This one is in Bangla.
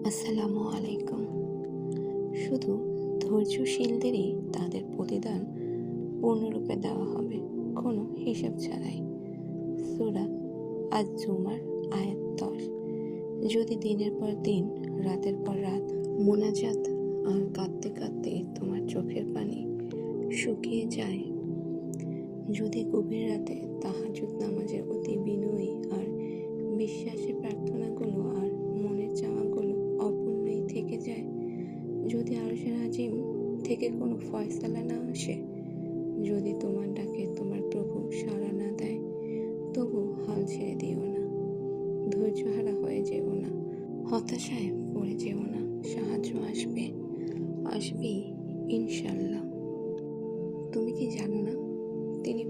আসসালামু আলাইকুম। শুধু ধৈর্যশীলদেরই তাদের প্রতিদান পূর্ণরূপে দেওয়া হবে, কোনো হিসাব ছাড়াই। সূরা আজ-জুমার আয়াত 10। যদি দিনের পর দিন, রাতের পর রাত মোনাজাত আর কাঁদতে কাঁদতে তোমার চোখের পানি শুকিয়ে যায়, যদি গভীর রাতে তাহাজ্জুদ নামাজের অতি বিনয়ী আর বিশ্বাসী প্রার্থনাগুলো আর মনের চাওয়াগুলো অপূর্ণই থেকে যায়, যদি আরশের আজিম থেকে কোনো ফয়সালা না আসে, যদি তোমার ডাকে তোমার প্রভু সাড়া না দেয়, তবু হাল ছেড়ে দিও না, ধৈর্যহারা হয়ে যেও না, হতাশায় পড়ে যেও না। সাহায্য আসবে, আসবেই ইনশাল্লাহ। তুমি কি জানো না তিনি